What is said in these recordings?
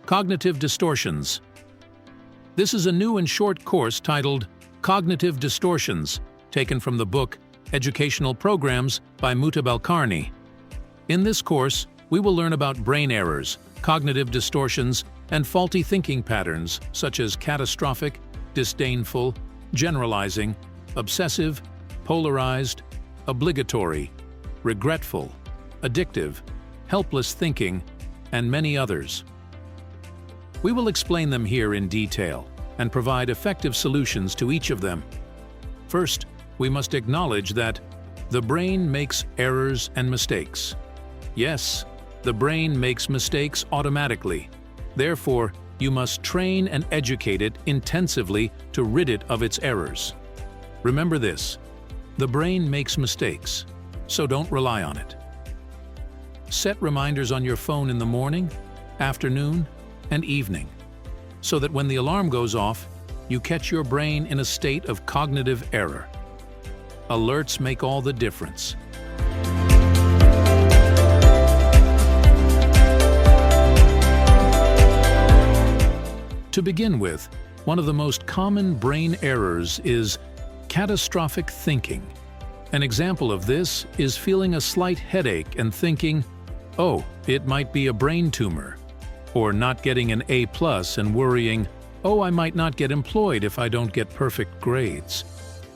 Cognitive Distortions. This is a new and short course titled Cognitive Distortions, taken from the book Educational Programs by Muteb Alqarni. In this course, we will learn about brain errors, cognitive distortions, and faulty thinking patterns such as catastrophic, disdainful, generalizing, obsessive, polarized, obligatory, regretful, addictive, helpless thinking, and many others. We will explain them here in detail and provide effective solutions to each of them. First, we must acknowledge that the brain makes errors and mistakes. Yes, the brain makes mistakes automatically. Therefore, you must train and educate it intensively to rid it of its errors. Remember this: the brain makes mistakes, so don't rely on it. Set reminders on your phone in the morning, afternoon, and evening, so that when the alarm goes off, you catch your brain in a state of cognitive error. Alerts make all the difference. To begin with, one of the most common brain errors is catastrophic thinking. An example of this is feeling a slight headache and thinking, "Oh, it might be a brain tumor," or not getting an A+ and worrying, "Oh, I might not get employed if I don't get perfect grades,"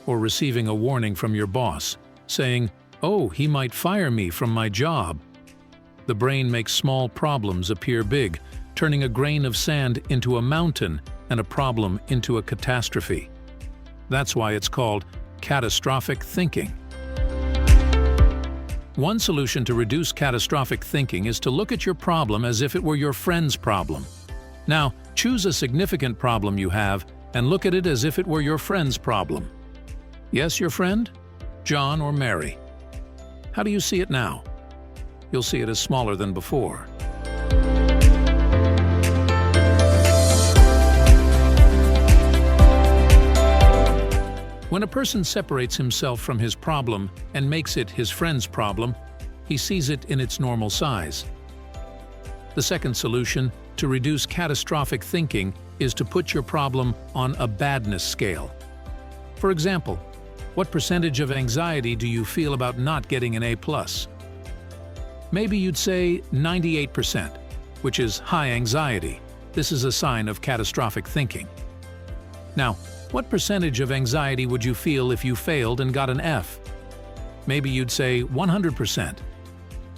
or receiving a warning from your boss, saying, "Oh, he might fire me from my job." The brain makes small problems appear big, turning a grain of sand into a mountain and a problem into a catastrophe. That's why it's called catastrophic thinking. One solution to reduce catastrophic thinking is to look at your problem as if it were your friend's problem. Now, choose a significant problem you have and look at it as if it were your friend's problem. Yes, your friend? John or Mary? How do you see it now? You'll see it as smaller than before. When a person separates himself from his problem and makes it his friend's problem, he sees it in its normal size. The second solution to reduce catastrophic thinking is to put your problem on a badness scale. For example, what percentage of anxiety do you feel about not getting an A+? Maybe you'd say 98%, which is high anxiety. This is a sign of catastrophic thinking. Now, what percentage of anxiety would you feel if you failed and got an F? Maybe you'd say 100%.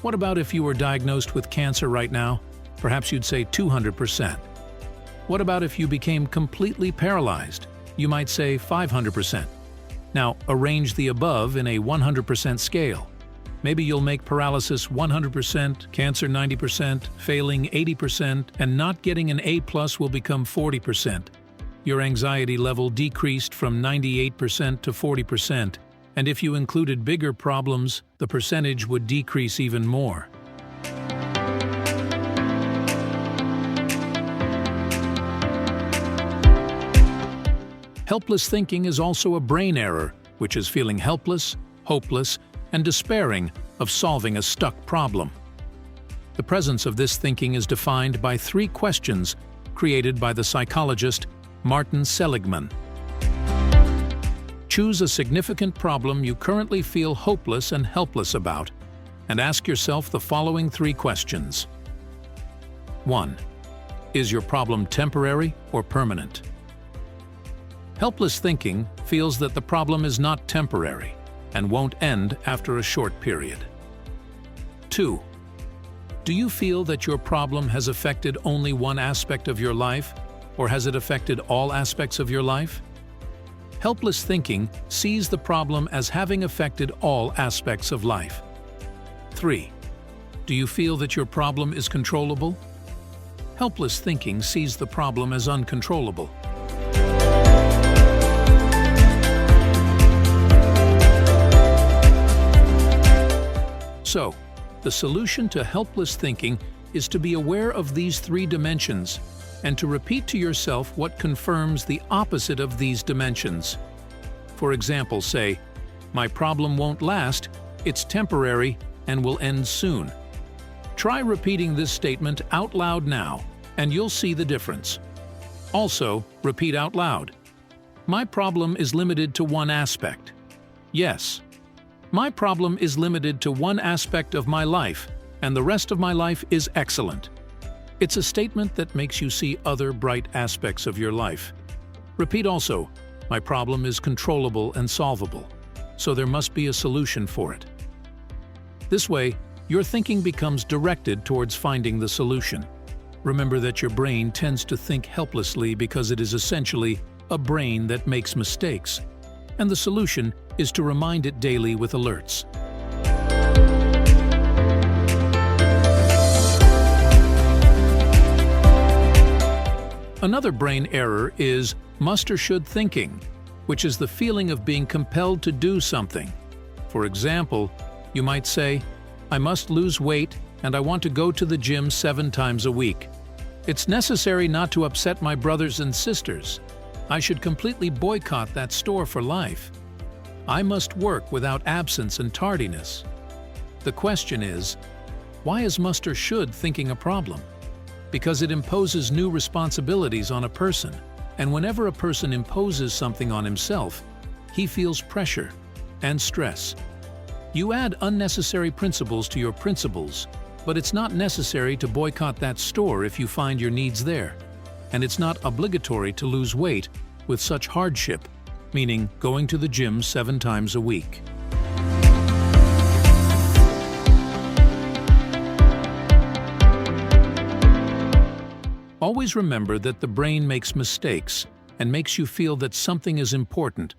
What about if you were diagnosed with cancer right now? Perhaps you'd say 200%. What about if you became completely paralyzed? You might say 500%. Now, arrange the above in a 100% scale. Maybe you'll make paralysis 100%, cancer 90%, failing 80%, and not getting an A+ will become 40%. Your anxiety level decreased from 98% to 40%, and if you included bigger problems, the percentage would decrease even more. Helpless thinking is also a brain error, which is feeling helpless, hopeless, and despairing of solving a stuck problem. The presence of this thinking is defined by 3 questions created by the psychologist Martin Seligman. Choose a significant problem you currently feel hopeless and helpless about, and ask yourself the following 3 questions. 1. Is your problem temporary or permanent? Helpless thinking feels that the problem is not temporary and won't end after a short period. 2. Do you feel that your problem has affected only one aspect of your life, or has it affected all aspects of your life? Helpless thinking sees the problem as having affected all aspects of life. 3. Do you feel that your problem is controllable? Helpless thinking sees the problem as uncontrollable. So, the solution to helpless thinking is to be aware of these 3 dimensions and to repeat to yourself what confirms the opposite of these dimensions. For example, say, "My problem won't last, it's temporary, and will end soon." Try repeating this statement out loud now and you'll see the difference. Also, repeat out loud. My problem is limited to one aspect. Yes. My problem is limited to one aspect of my life, and the rest of my life is excellent. It's a statement that makes you see other bright aspects of your life. Repeat also, my problem is controllable and solvable, so there must be a solution for it. This way, your thinking becomes directed towards finding the solution. Remember that your brain tends to think helplessly because it is essentially a brain that makes mistakes, and the solution is to remind it daily with alerts. Another brain error is must or should thinking, which is the feeling of being compelled to do something. For example, you might say, I must lose weight and I want to go to the gym 7 times a week. It's necessary not to upset my brothers and sisters. I should completely boycott that store for life. I must work without absence and tardiness. The question is, why is must or should thinking a problem? Because it imposes new responsibilities on a person, and whenever a person imposes something on himself, he feels pressure and stress. You add unnecessary principles to your principles, but it's not necessary to boycott that store if you find your needs there. And it's not obligatory to lose weight with such hardship, meaning going to the gym 7 times a week. Always remember that the brain makes mistakes and makes you feel that something is important,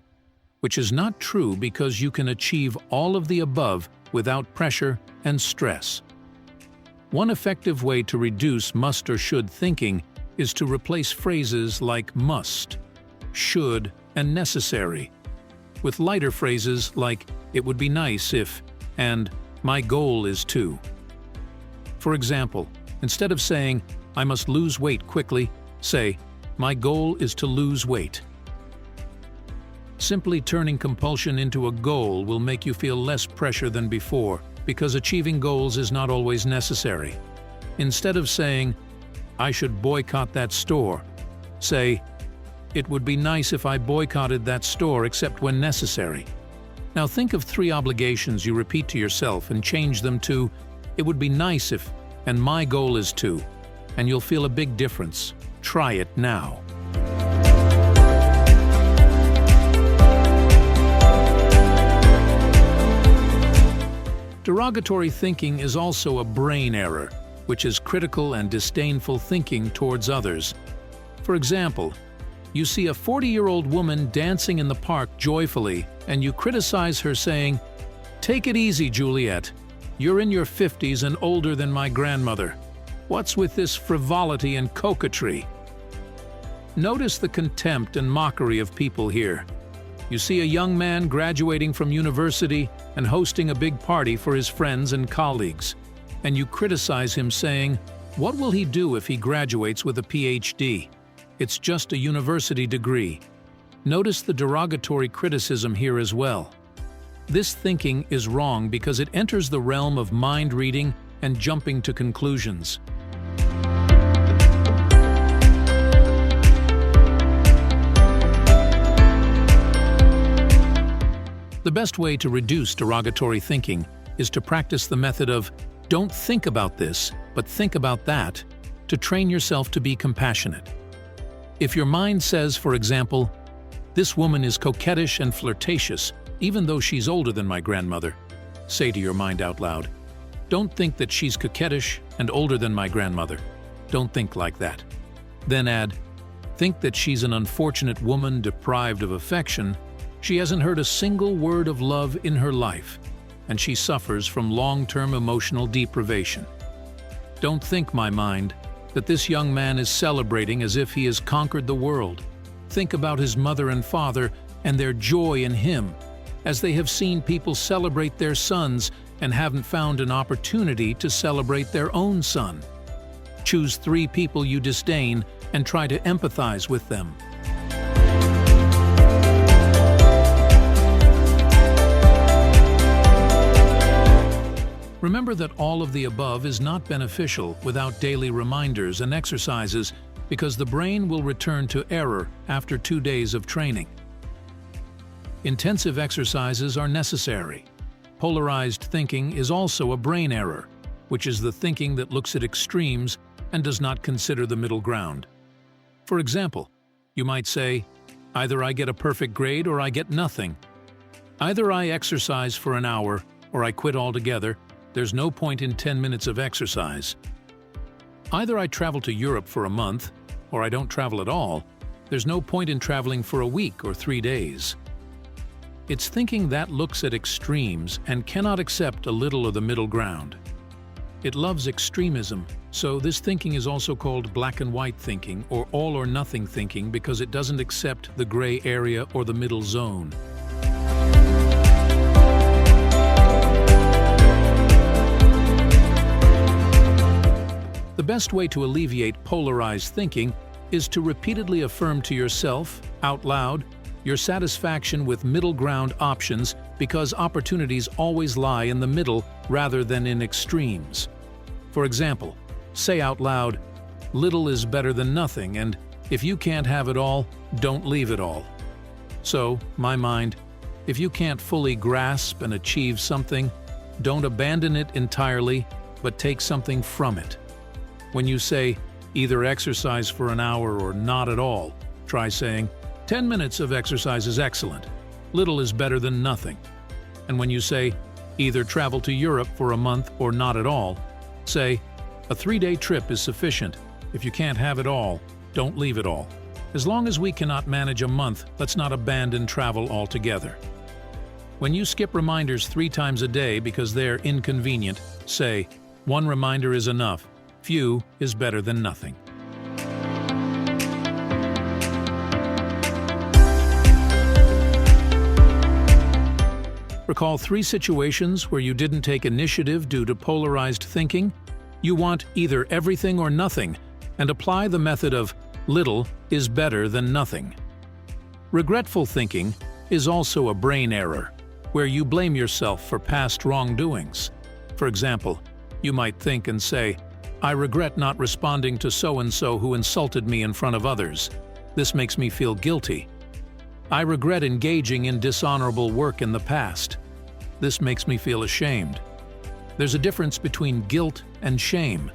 which is not true because you can achieve all of the above without pressure and stress. One effective way to reduce must or should thinking is to replace phrases like must, should, and necessary with lighter phrases like it would be nice if and my goal is to. For example, instead of saying I must lose weight quickly, say my goal is to lose weight. Simply turning compulsion into a goal will make you feel less pressure than before, because achieving goals is not always necessary. Instead of saying, I should boycott that store, say, it would be nice if I boycotted that store except when necessary. Now think of 3 obligations you repeat to yourself and change them to, it would be nice if, and my goal is to, and you'll feel a big difference. Try it now. Derogatory thinking is also a brain error, which is critical and disdainful thinking towards others. For example, you see a 40-year-old woman dancing in the park joyfully, and you criticize her saying, "Take it easy, Juliet. You're in your 50s and older than my grandmother. What's with this frivolity and coquetry?" Notice the contempt and mockery of people here. You see a young man graduating from university and hosting a big party for his friends and colleagues, and you criticize him saying, "What will he do if he graduates with a PhD? It's just a university degree." Notice the derogatory criticism here as well. This thinking is wrong because it enters the realm of mind reading and jumping to conclusions. The best way to reduce derogatory thinking is to practice the method of don't think about this, but think about that, to train yourself to be compassionate. If your mind says, for example, "This woman is coquettish and flirtatious, even though she's older than my grandmother," say to your mind out loud, "Don't think that she's coquettish and older than my grandmother. Don't think like that." Then add, "Think that she's an unfortunate woman deprived of affection. She hasn't heard a single word of love in her life, and she suffers from long-term emotional deprivation. Don't think, my mind, that this young man is celebrating as if he has conquered the world. Think about his mother and father and their joy in him, as they have seen people celebrate their sons and haven't found an opportunity to celebrate their own son. Choose 3 people you disdain and try to empathize with them." Remember that all of the above is not beneficial without daily reminders and exercises, because the brain will return to error after 2 days of training. Intensive exercises are necessary. Polarized thinking is also a brain error, which is the thinking that looks at extremes and does not consider the middle ground. For example, you might say, either I get a perfect grade or I get nothing. Either I exercise for an hour or I quit altogether. There's no point in 10 minutes of exercise. Either I travel to Europe for a month or I don't travel at all. There's no point in traveling for a week or 3 days. It's thinking that looks at extremes and cannot accept a little of the middle ground. It loves extremism, so this thinking is also called black and white thinking or all or nothing thinking, because it doesn't accept the gray area or the middle zone. The best way to alleviate polarized thinking is to repeatedly affirm to yourself, out loud, your satisfaction with middle ground options, because opportunities always lie in the middle rather than in extremes. For example, say out loud, "Little is better than nothing," and "If you can't have it all, don't leave it all." So, my mind, if you can't fully grasp and achieve something, don't abandon it entirely, but take something from it. When you say, either exercise for an hour or not at all, try saying, 10 minutes of exercise is excellent. Little is better than nothing. And when you say, either travel to Europe for a month or not at all, say, a 3-day trip is sufficient. If you can't have it all, don't leave it all. As long as we cannot manage a month, let's not abandon travel altogether. When you skip reminders 3 times a day because they're inconvenient, say, 1 reminder is enough. Few is better than nothing. Recall 3 situations where you didn't take initiative due to polarized thinking. You want either everything or nothing, and apply the method of little is better than nothing. Regretful thinking is also a brain error, where you blame yourself for past wrongdoings. For example, you might think and say, I regret not responding to so-and-so who insulted me in front of others. This makes me feel guilty. I regret engaging in dishonorable work in the past. This makes me feel ashamed. There's a difference between guilt and shame.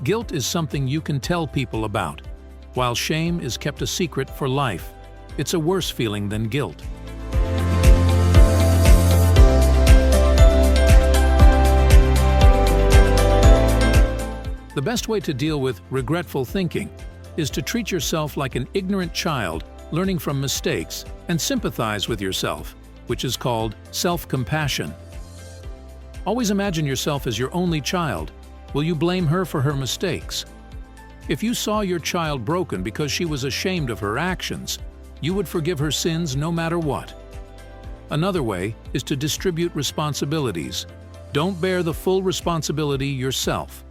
Guilt is something you can tell people about, while shame is kept a secret for life. It's a worse feeling than guilt. The best way to deal with regretful thinking is to treat yourself like an ignorant child learning from mistakes and sympathize with yourself, which is called self-compassion. Always imagine yourself as your only child. Will you blame her for her mistakes? If you saw your child broken because she was ashamed of her actions, you would forgive her sins no matter what. Another way is to distribute responsibilities. Don't bear the full responsibility yourself.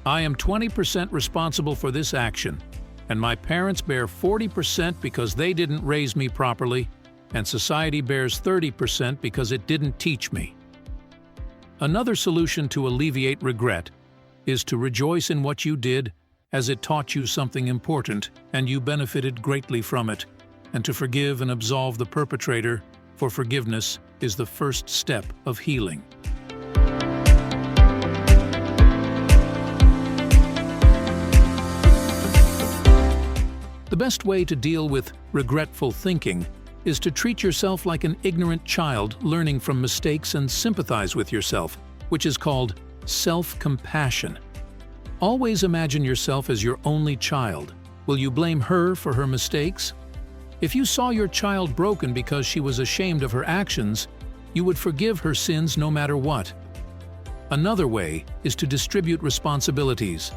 I am 20% responsible for this action, and my parents bear 40% because they didn't raise me properly, and society bears 30% because it didn't teach me. Another solution to alleviate regret is to rejoice in what you did, as it taught you something important and you benefited greatly from it, and to forgive and absolve the perpetrator, for forgiveness is the first step of healing. The best way to deal with regretful thinking is to treat yourself like an ignorant child learning from mistakes and sympathize with yourself, which is called self-compassion. Always imagine yourself as your only child. Will you blame her for her mistakes? If you saw your child broken because she was ashamed of her actions, you would forgive her sins no matter what. Another way is to distribute responsibilities.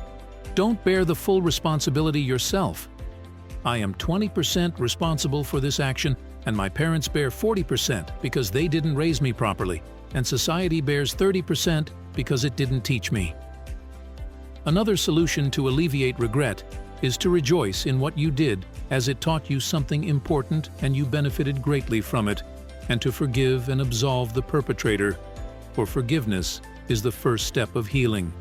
Don't bear the full responsibility yourself. I am 20% responsible for this action, and my parents bear 40% because they didn't raise me properly, and society bears 30% because it didn't teach me. Another solution to alleviate regret is to rejoice in what you did, as it taught you something important and you benefited greatly from it, and to forgive and absolve the perpetrator, for forgiveness is the first step of healing.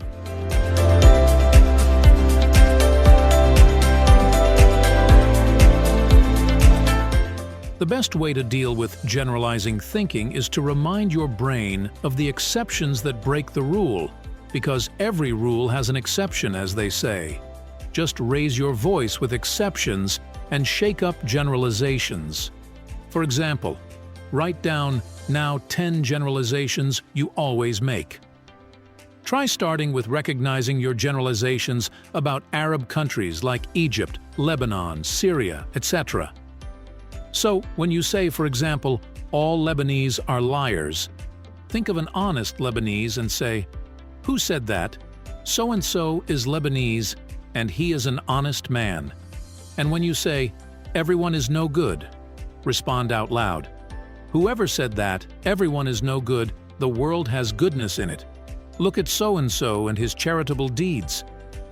The best way to deal with generalizing thinking is to remind your brain of the exceptions that break the rule, because every rule has an exception, as they say. Just raise your voice with exceptions and shake up generalizations. For example, write down now 10 generalizations you always make. Try starting with recognizing your generalizations about Arab countries like Egypt, Lebanon, Syria, etc. So, when you say, for example, all Lebanese are liars, think of an honest Lebanese and say, "Who said that? So-and-so is Lebanese, and he is an honest man." And when you say, "Everyone is no good," respond out loud, "Whoever said that, everyone is no good, the world has goodness in it. Look at so-and-so and his charitable deeds,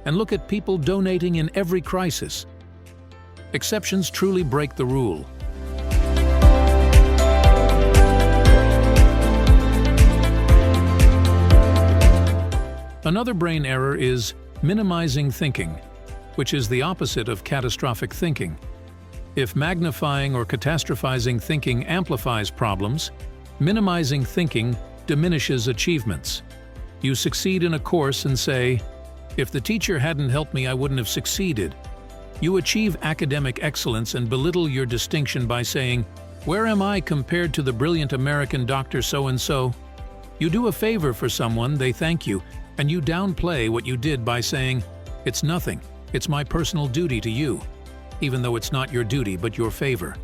and look at people donating in every crisis." Exceptions truly break the rule. Another brain error is minimizing thinking, which is the opposite of catastrophic thinking. If magnifying or catastrophizing thinking amplifies problems, minimizing thinking diminishes achievements. You succeed in a course and say, "If the teacher hadn't helped me, I wouldn't have succeeded." You achieve academic excellence and belittle your distinction by saying, "Where am I compared to the brilliant American doctor so-and-so?" You do a favor for someone, they thank you, and you downplay what you did by saying, "It's nothing, it's my personal duty to you," even though it's not your duty but your favor.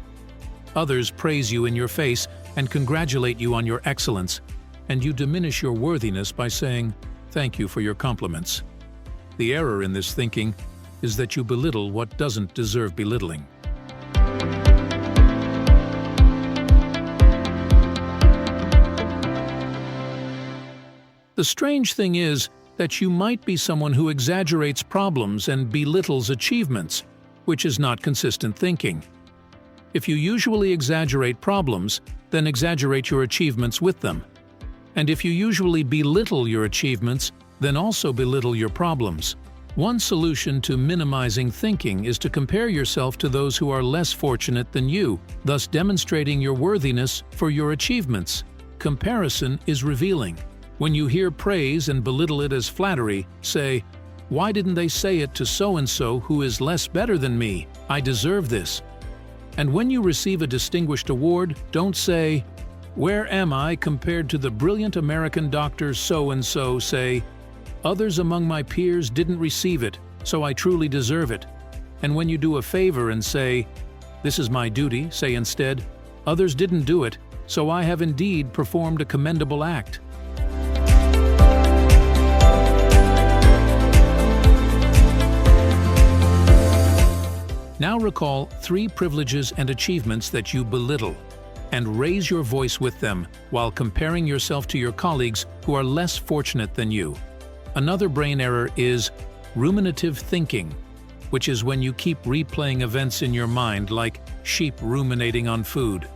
Others praise you in your face and congratulate you on your excellence, and you diminish your worthiness by saying, "Thank you for your compliments." The error in this thinking is that you belittle what doesn't deserve belittling. The strange thing is that you might be someone who exaggerates problems and belittles achievements, which is not consistent thinking. If you usually exaggerate problems, then exaggerate your achievements with them. And if you usually belittle your achievements, then also belittle your problems. One solution to minimizing thinking is to compare yourself to those who are less fortunate than you, thus demonstrating your worthiness for your achievements. Comparison is revealing. When you hear praise and belittle it as flattery, say, "Why didn't they say it to so-and-so who is less better than me? I deserve this." And when you receive a distinguished award, don't say, "Where am I compared to the brilliant American doctor so-and-so?" Say, "Others among my peers didn't receive it, so I truly deserve it." And when you do a favor and say, "This is my duty," say instead, "Others didn't do it, so I have indeed performed a commendable act." Now recall 3 privileges and achievements that you belittle, and raise your voice with them while comparing yourself to your colleagues who are less fortunate than you. Another brain error is ruminative thinking, which is when you keep replaying events in your mind like sheep ruminating on food.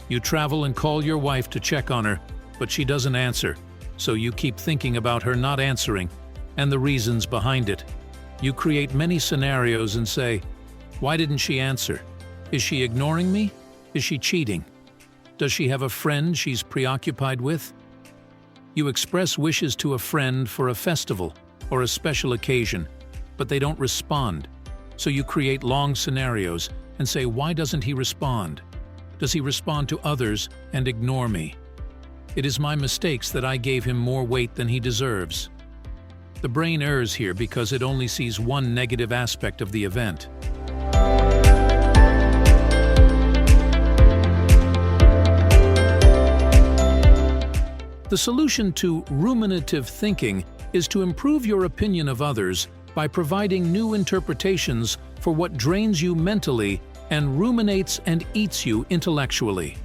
You travel and call your wife to check on her, but she doesn't answer, so you keep thinking about her not answering and the reasons behind it. You create many scenarios and say, "Why didn't she answer? Is she ignoring me? Is she cheating? Does she have a friend she's preoccupied with?" You express wishes to a friend for a festival or a special occasion, but they don't respond. So you create long scenarios and say, "Why doesn't he respond? Does he respond to others and ignore me? It is my mistakes that I gave him more weight than he deserves." The brain errs here because it only sees one negative aspect of the event. The solution to ruminative thinking is to improve your opinion of others by providing new interpretations for what drains you mentally and ruminates and eats you intellectually.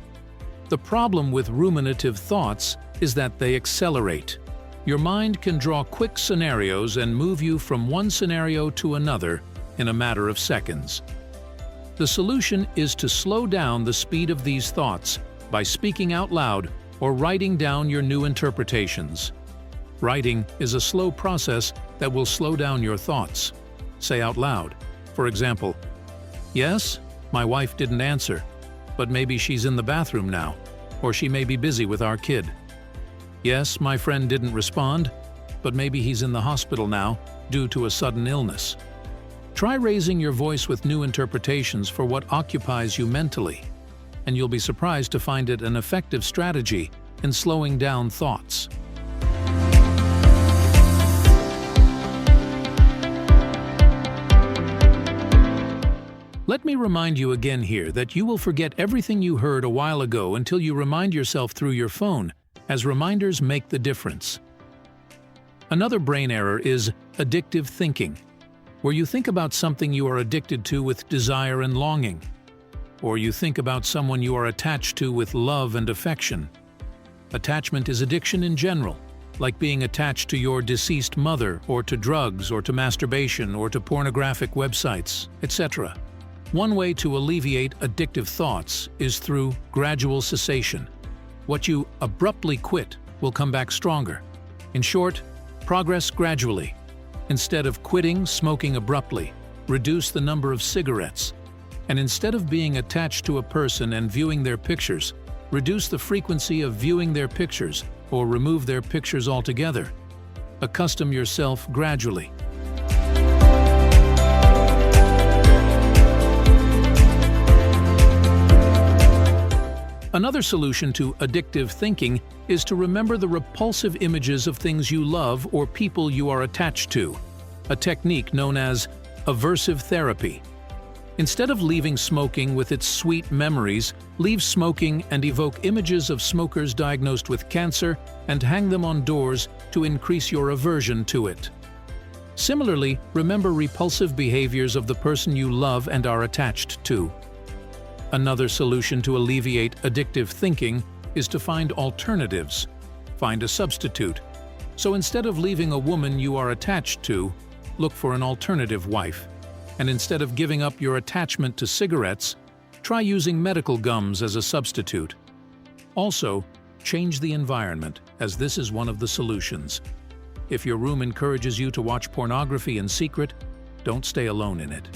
The problem with ruminative thoughts is that they accelerate. Your mind can draw quick scenarios and move you from one scenario to another in a matter of seconds. The solution is to slow down the speed of these thoughts by speaking out loud or writing down your new interpretations. Writing is a slow process that will slow down your thoughts. Say out loud, for example, "Yes, my wife didn't answer, but maybe she's in the bathroom now, or she may be busy with our kid. Yes, my friend didn't respond, but maybe he's in the hospital now due to a sudden illness." Try raising your voice with new interpretations for what occupies you mentally, and you'll be surprised to find it an effective strategy in slowing down thoughts. Let me remind you again here that you will forget everything you heard a while ago until you remind yourself through your phone, as reminders make the difference. Another brain error is addictive thinking, where you think about something you are addicted to with desire and longing, or you think about someone you are attached to with love and affection. Attachment is addiction in general, like being attached to your deceased mother, or to drugs, or to masturbation, or to pornographic websites, etc. One way to alleviate addictive thoughts is through gradual cessation. What you abruptly quit will come back stronger. In short, progress gradually. Instead of quitting smoking abruptly, reduce the number of cigarettes. And instead of being attached to a person and viewing their pictures, reduce the frequency of viewing their pictures or remove their pictures altogether. Accustom yourself gradually. Another solution to addictive thinking is to remember the repulsive images of things you love or people you are attached to, a technique known as aversive therapy. Instead of leaving smoking with its sweet memories, leave smoking and evoke images of smokers diagnosed with cancer and hang them on doors to increase your aversion to it. Similarly, remember repulsive behaviors of the person you love and are attached to. Another solution to alleviate addictive thinking is to find alternatives. Find a substitute. So instead of leaving a woman you are attached to, look for an alternative wife. And instead of giving up your attachment to cigarettes, try using medical gums as a substitute. Also, change the environment, as this is one of the solutions. If your room encourages you to watch pornography in secret, don't stay alone in it.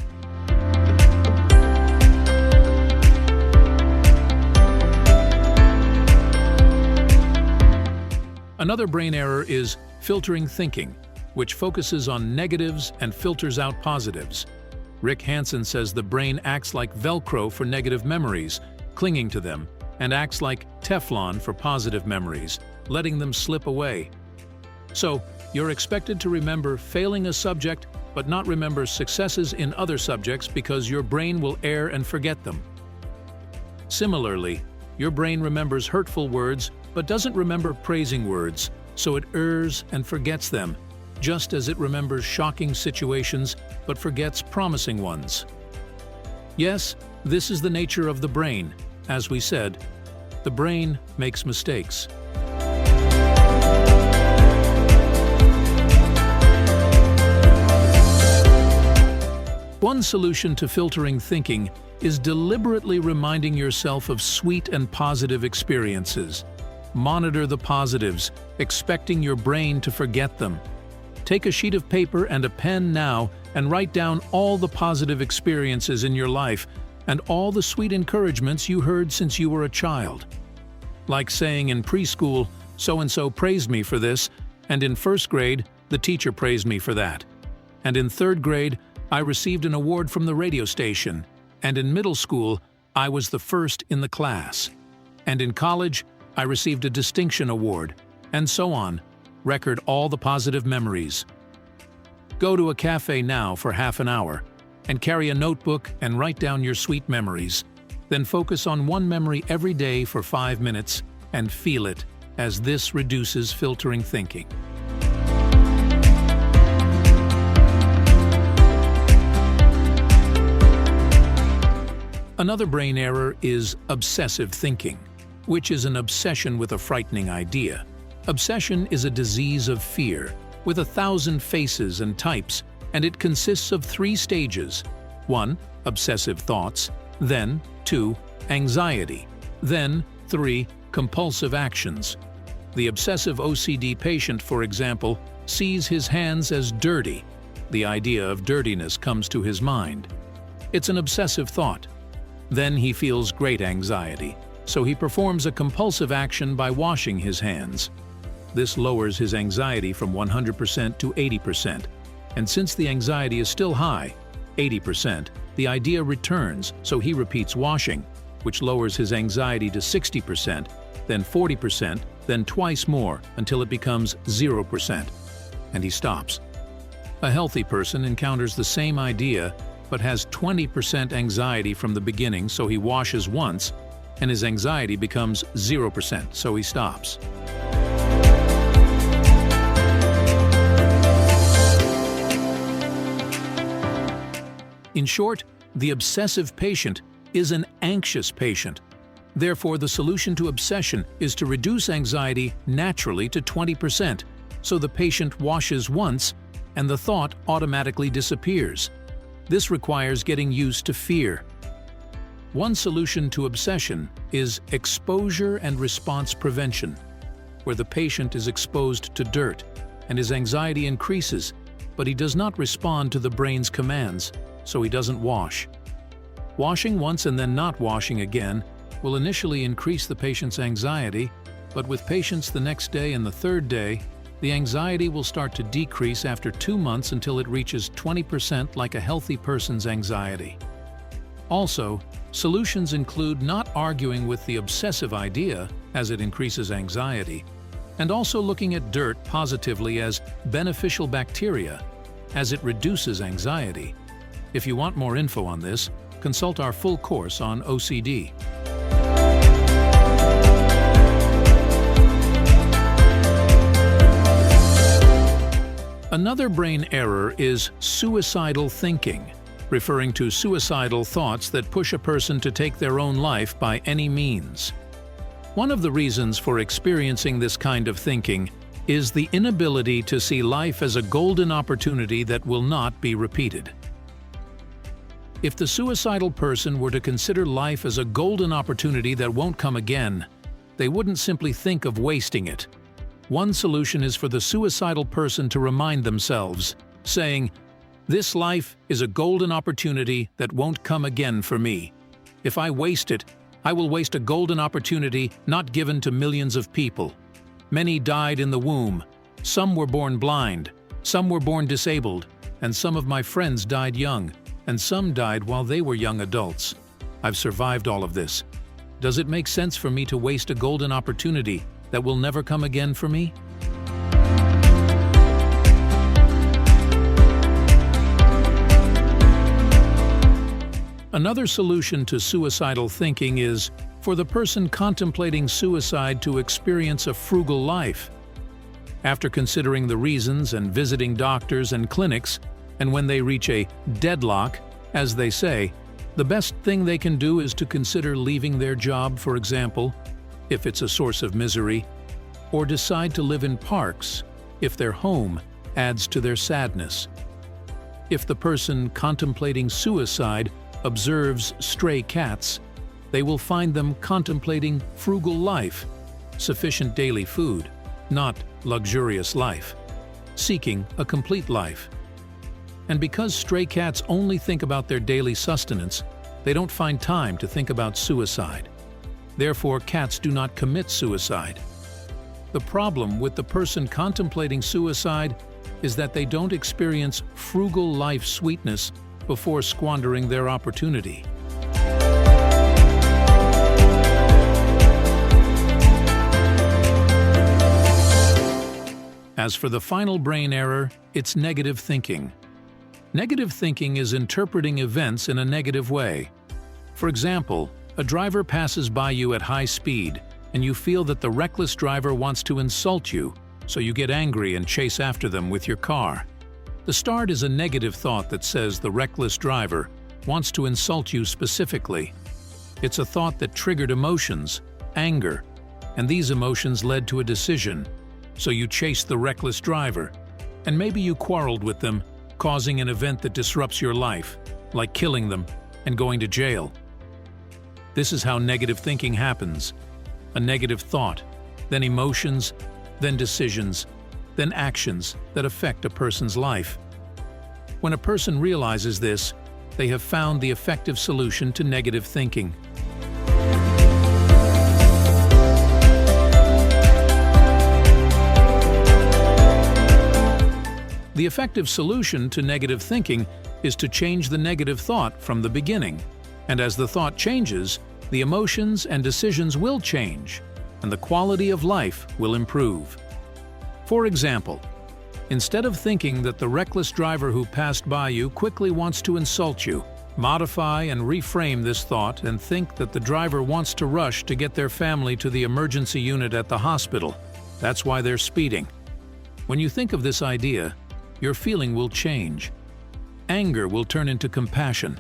Another brain error is filtering thinking, which focuses on negatives and filters out positives. Rick Hansen says the brain acts like Velcro for negative memories, clinging to them, and acts like Teflon for positive memories, letting them slip away. So, you're expected to remember failing a subject, but not remember successes in other subjects because your brain will err and forget them. Similarly, your brain remembers hurtful words but doesn't remember praising words, so it errs and forgets them, just as it remembers shocking situations but forgets promising ones. Yes, this is the nature of the brain. As we said, the brain makes mistakes. One solution to filtering thinking is deliberately reminding yourself of sweet and positive experiences. Monitor the positives, expecting your brain to forget them. Take a sheet of paper and a pen now and write down all the positive experiences in your life and all the sweet encouragements you heard since you were a child. Like saying in preschool, "So-and-so praised me for this," and in first grade, "The teacher praised me for that." And in third grade, "I received an award from the radio station." And in middle school, "I was the first in the class." And in college, "I received a distinction award," and so on. Record all the positive memories. Go to a cafe now for half an hour, and carry a notebook and write down your sweet memories. Then focus on one memory every day for 5 minutes and feel it, as this reduces filtering thinking. Another brain error is obsessive thinking, which is an obsession with a frightening idea. Obsession is a disease of fear, with 1,000 faces and types, and it consists of 3 stages. 1. Obsessive thoughts. Then 2. Anxiety. Then 3. Compulsive actions. The obsessive OCD patient, for example, sees his hands as dirty. The idea of dirtiness comes to his mind. It's an obsessive thought. Then he feels great anxiety, so he performs a compulsive action by washing his hands. This lowers his anxiety from 100% to 80%. And since the anxiety is still high, 80%, the idea returns, so he repeats washing, which lowers his anxiety to 60%, then 40%, then twice more until it becomes 0%. And he stops. A healthy person encounters the same idea but has 20% anxiety from the beginning, so he washes once, and his anxiety becomes 0%, so he stops. In short, the obsessive patient is an anxious patient. Therefore, the solution to obsession is to reduce anxiety naturally to 20%, so the patient washes once and the thought automatically disappears. This requires getting used to fear. One solution to obsession is exposure and response prevention, where the patient is exposed to dirt and his anxiety increases, but he does not respond to the brain's commands, so he doesn't wash. Washing once and then not washing again will initially increase the patient's anxiety, but with patience the next day and the third day, the anxiety will start to decrease after 2 months until it reaches 20% like a healthy person's anxiety. Also, solutions include not arguing with the obsessive idea as it increases anxiety, and also looking at dirt positively as beneficial bacteria as it reduces anxiety. If you want more info on this, consult our full course on OCD. Another brain error is suicidal thinking, referring to suicidal thoughts that push a person to take their own life by any means. One of the reasons for experiencing this kind of thinking is the inability to see life as a golden opportunity that will not be repeated. If the suicidal person were to consider life as a golden opportunity that won't come again, they wouldn't simply think of wasting it. One solution is for the suicidal person to remind themselves, saying, "This life is a golden opportunity that won't come again for me. If I waste it, I will waste a golden opportunity not given to millions of people. Many died in the womb. Some were born blind. Some were born disabled. And some of my friends died young. And some died while they were young adults. I've survived all of this. Does it make sense for me to waste a golden opportunity that will never come again for me?" Another solution to suicidal thinking is for the person contemplating suicide to experience a frugal life. After considering the reasons and visiting doctors and clinics, and when they reach a deadlock, as they say, the best thing they can do is to consider leaving their job, for example, if it's a source of misery, or decide to live in parks if their home adds to their sadness. If the person contemplating suicide observes stray cats, they will find them contemplating frugal life, sufficient daily food, not luxurious life, seeking a complete life. And because stray cats only think about their daily sustenance, they don't find time to think about suicide. Therefore, cats do not commit suicide. The problem with the person contemplating suicide is that they don't experience frugal life sweetness before squandering their opportunity. As for the final brain error, it's negative thinking. Negative thinking is interpreting events in a negative way. For example, a driver passes by you at high speed, and you feel that the reckless driver wants to insult you, so you get angry and chase after them with your car. The start is a negative thought that says the reckless driver wants to insult you specifically. It's a thought that triggered emotions, anger, and these emotions led to a decision. So you chased the reckless driver, and maybe you quarreled with them, causing an event that disrupts your life, like killing them and going to jail. This is how negative thinking happens. A negative thought, then emotions, then decisions, then actions that affect a person's life. When a person realizes this, they have found the effective solution to negative thinking. The effective solution to negative thinking is to change the negative thought from the beginning. And as the thought changes, the emotions and decisions will change, and the quality of life will improve. For example, instead of thinking that the reckless driver who passed by you quickly wants to insult you, modify and reframe this thought and think that the driver wants to rush to get their family to the emergency unit at the hospital. That's why they're speeding. When you think of this idea, your feeling will change. Anger will turn into compassion,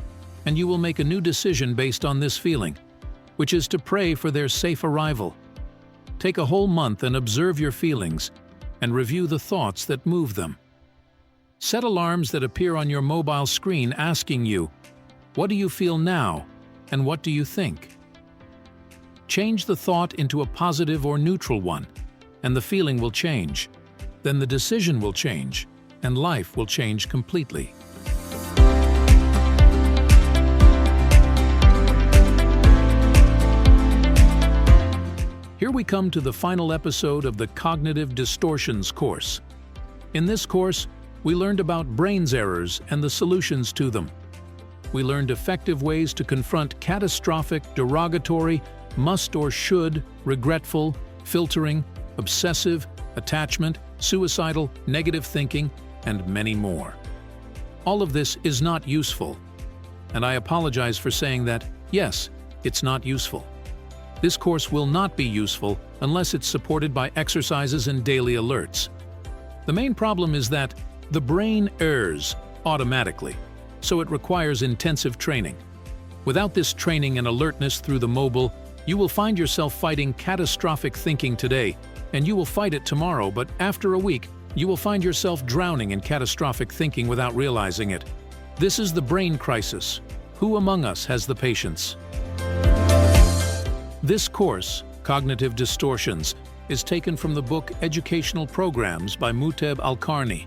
and you will make a new decision based on this feeling, which is to pray for their safe arrival. Take a whole month and observe your feelings, and review the thoughts that move them. Set alarms that appear on your mobile screen asking you, "What do you feel now, and what do you think?" Change the thought into a positive or neutral one, and the feeling will change. Then the decision will change, and life will change completely. Here we come to the final episode of the Cognitive Distortions course. In this course, we learned about brain's errors and the solutions to them. We learned effective ways to confront catastrophic, derogatory, must or should, regretful, filtering, obsessive, attachment, suicidal, negative thinking, and many more. All of this is not useful, and I apologize for saying that, yes, it's not useful. This course will not be useful unless it's supported by exercises and daily alerts. The main problem is that the brain errs automatically, so it requires intensive training. Without this training and alertness through the mobile, you will find yourself fighting catastrophic thinking today, and you will fight it tomorrow, but after a week, you will find yourself drowning in catastrophic thinking without realizing it. This is the brain crisis. Who among us has the patience? This course, Cognitive Distortions, is taken from the book Educational Programs by Muteb Alqarni.